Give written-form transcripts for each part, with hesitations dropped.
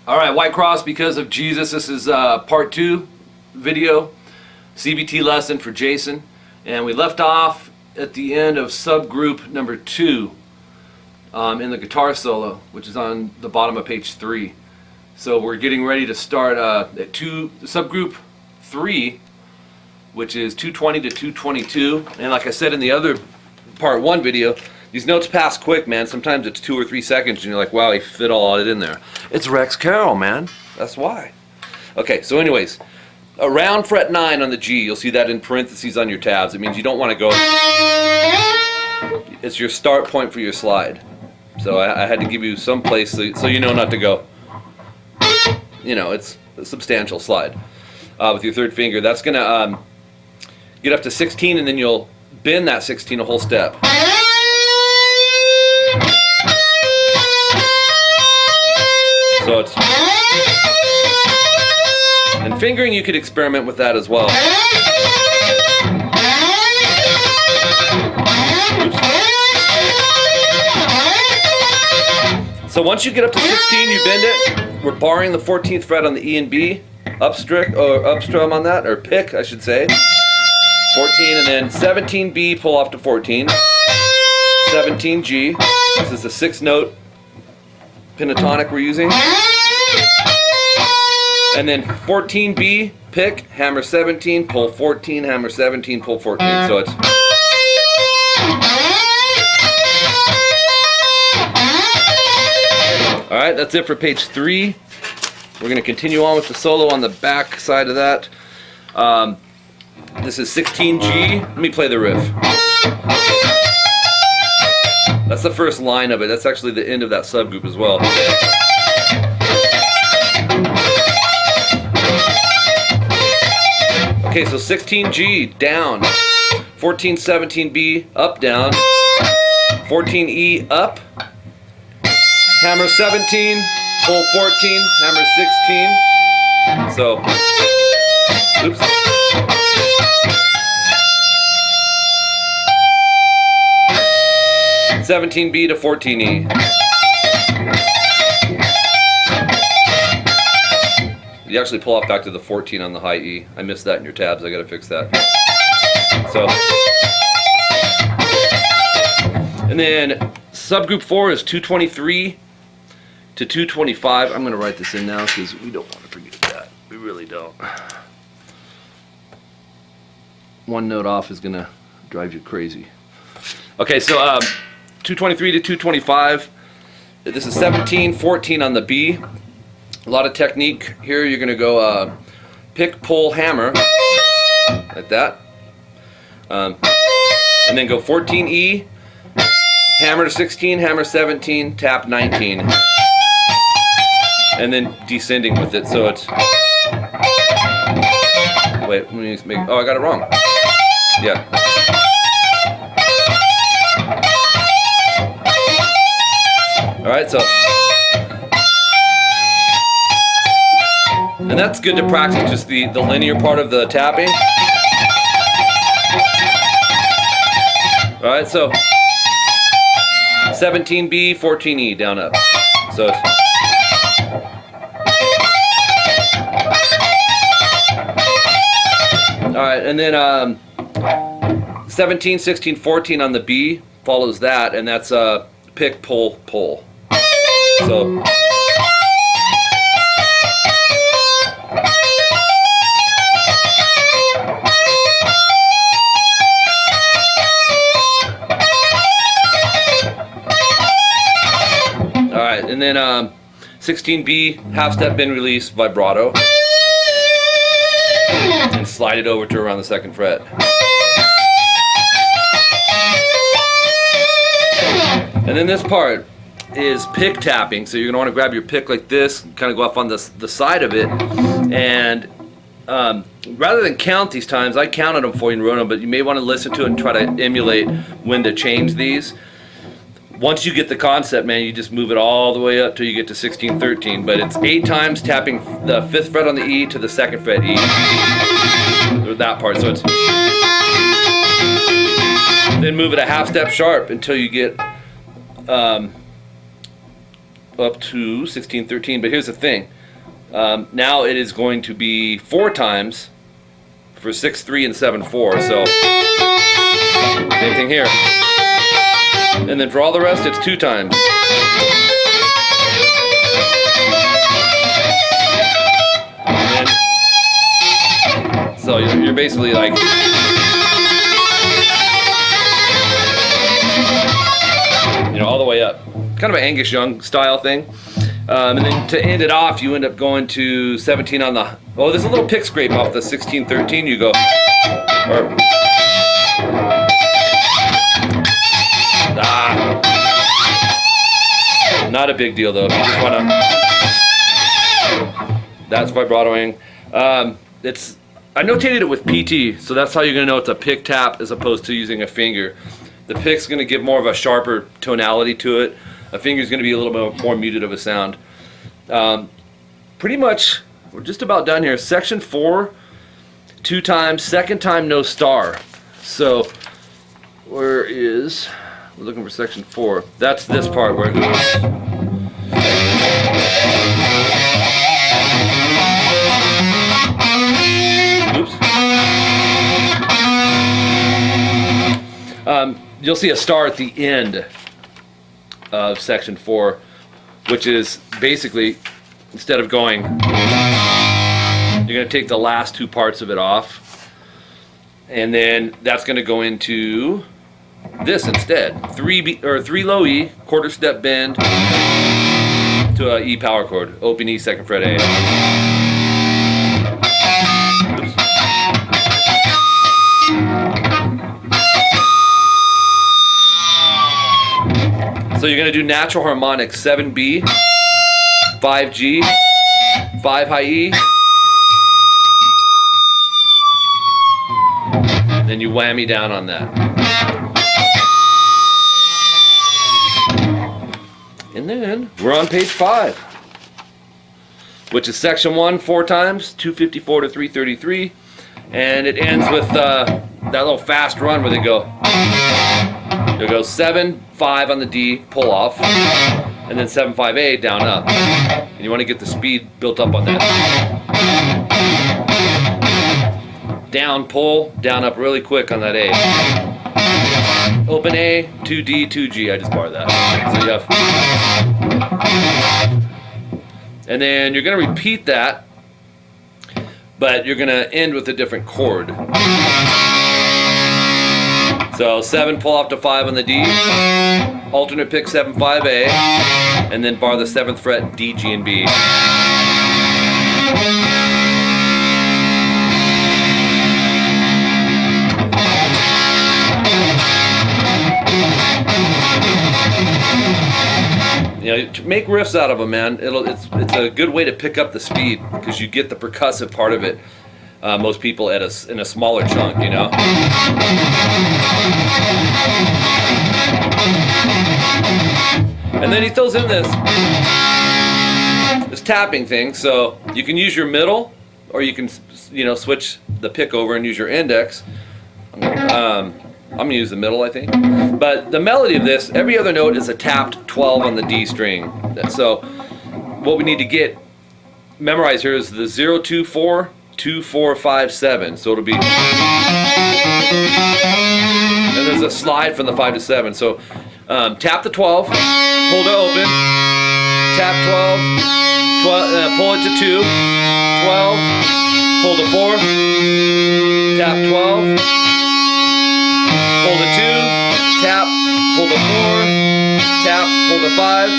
All right, Whitecross, because of Jesus, this is part 2 video, CVT lesson for Jason. And we left off at the end of subgroup number 2 in the guitar solo, which is on the bottom of page 3. So we're getting ready to start at subgroup 3, which is 220 to 222. And like I said in the other part 1 video, these notes pass quick, man. Sometimes it's 2 or 3 seconds and you're like, wow, he fit all of it in there. It's Rex Carroll, man. That's why. Okay, so anyways, around fret 9 on the G, you'll see that in parentheses on your tabs. It means you don't want to go. It's your start point for your slide. So I had to give you some place so you know not to go. You know, it's a substantial slide with your third finger. That's going to get up to 16, and then you'll bend that 16 a whole step. So it's, and fingering, you could experiment with that as well. Oops. So once you get up to 16, you bend it. We're barring the 14th fret on the E and B, upstrum on that, or pick, I should say. 14, and then 17B, pull off to 14. 17G, this is the 6-note pentatonic we're using. And then 14B, pick, hammer 17, pull 14, hammer 17, pull 14. So it's. Alright, that's it for page 3. We're going to continue on with the solo on the back side of that. This is 16G. Let me play the riff. That's the first line of it. That's actually the end of that subgroup as well. Okay, so 16G, down. 14, 17B, up, down. 14E, up. Hammer 17, pull 14, hammer 16. So, oops. $17B to $14E. You actually pull off back to the 14 on the high E. I missed that in your tabs. I gotta fix that. So, and then subgroup 4 is 223 to 225. I'm gonna write this in now because we don't want to forget that. We really don't. One note off is gonna drive you crazy. Okay, so 223 to 225. This is 17, 14 on the B. A lot of technique here. You're going to go pick, pull, hammer, like that. And then go 14E, hammer to 16, hammer 17, tap 19. And then descending with it. So it's. Wait, let me make. Oh, I got it wrong. Yeah. Alright, so, and that's good to practice just the linear part of the tapping. Alright, so 17B, 14E, down up. So it's, alright, and then 17, 16, 14 on the B follows that, and that's pick, pull, pull. So, alright, and then 16B, half step bend release, vibrato, and slide it over to around the 2nd fret. And then this part is pick tapping, so you're going to want to grab your pick like this, kind of go off on the side of it, and rather than count these times, I counted them for you and wrote them, but you may want to listen to it and try to emulate when to change these. Once you get the concept, man, you just move it all the way up till you get to 16, 13, but it's 8 times tapping the 5th fret on the E to the 2nd fret E, that part, so it's, then move it a half step sharp until you get up to 16, 13. But here's the thing. Now it is going to be 4 times for 6-3 and 7-4. So same thing here. And then for all the rest, it's 2 times. And then, so you're basically like, all the way up. Kind of an Angus Young style thing. And then to end it off, you end up going to 17 on the, oh, there's a little pick scrape off the 16-13. You go, not a big deal though. If you just want to, that's vibratoing. I notated it with PT, so that's how you're gonna know it's a pick tap as opposed to using a finger. The pick's gonna give more of a sharper tonality to it. A finger's gonna be a little bit more muted of a sound. Pretty much, we're just about done here. Section 4, 2 times, second time no star. So, we're looking for section 4. That's this part where it goes. You'll see a star at the end of section 4, which is basically, instead of going, you're going to take the last 2 parts of it off, and then that's going to go into this instead. 3 low E, quarter step bend to a E power chord, open E, 2nd fret A. So you're going to do natural harmonic 7B, 5G, 5 high E, then you whammy down on that. And then we're on page 5, which is section 1, 4 times, 254 to 333, and it ends with that little fast run where they go. You'll go 7-5 on the D, pull off, and then 7-5 A, down up. And you want to get the speed built up on that. Down, pull, down, up really quick on that A. Open A, 2D, 2G, I just barred that. So you have... And then you're going to repeat that, but you're going to end with a different chord. So 7, pull off to 5 on the D, alternate pick 7-5 A, and then bar the 7th fret D, G, and B. Make riffs out of them, man. It's a good way to pick up the speed because you get the percussive part of it. Most people in a smaller chunk, And then he throws in this tapping thing, so you can use your middle, or you can switch the pick over and use your index. I'm gonna use the middle, I think. But the melody of this, every other note is a tapped 12 on the D string. So what we need to memorize here is the 0, 2, 4. 2, 4, 5, 7. So it'll be, and there's a slide from the 5 to 7. So tap the 12, pull to open, tap 12, pull it to 2, 12, pull to 4, tap 12, pull to 2, tap, pull to 4, tap, pull to 5,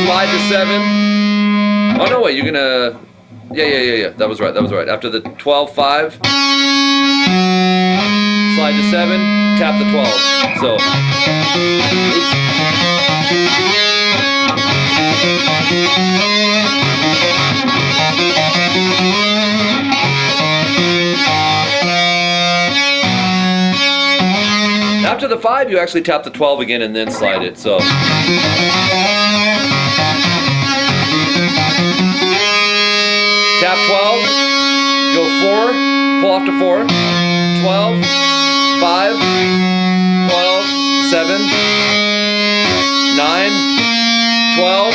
slide to 7. Oh no, wait, you're gonna. Yeah. That was right. After the 12, 5, slide to 7, tap the 12. So, after the 5, you actually tap the 12 again and then slide it. So. Tap 12, go 4, pull off to 4, 12, 5, 12, 7, 9, 12,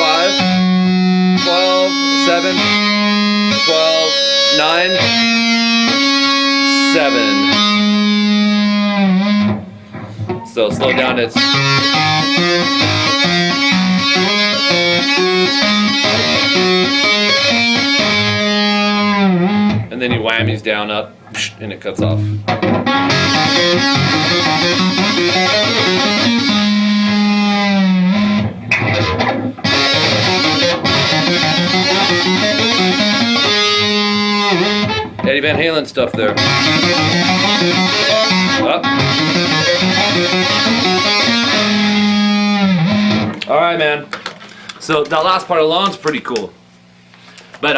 5, 12, 7, 12, 9, 7. So slow down, it's and then he whammies down up and it cuts off. Eddie Van Halen stuff there. Up. Alright, man. So that last part alone is pretty cool. But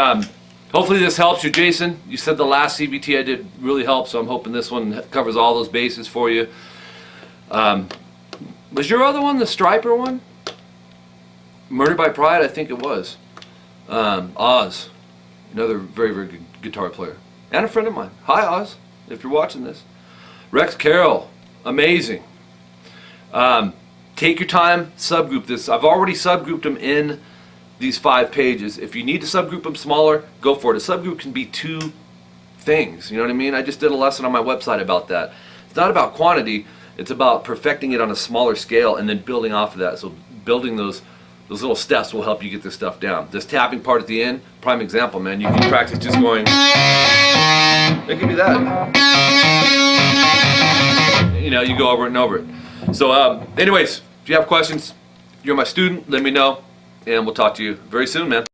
hopefully this helps you, Jason. You said the last CVT I did really helped, so I'm hoping this one covers all those bases for you. Was your other one the Striper one? Murder by Pride, I think it was. Oz, another very, very good guitar player. And a friend of mine. Hi, Oz, if you're watching this. Rex Carroll, amazing. Take your time, subgroup this. I've already subgrouped them in these 5 pages. If you need to subgroup them smaller, go for it. A subgroup can be 2 things, you know what I mean? I just did a lesson on my website about that. It's not about quantity, it's about perfecting it on a smaller scale and then building off of that. So building those little steps will help you get this stuff down. This tapping part at the end, prime example, man. You can practice just going, it could be that. You know, you go over it and over it. So anyways, if you have questions, you're my student, let me know, and we'll talk to you very soon, man.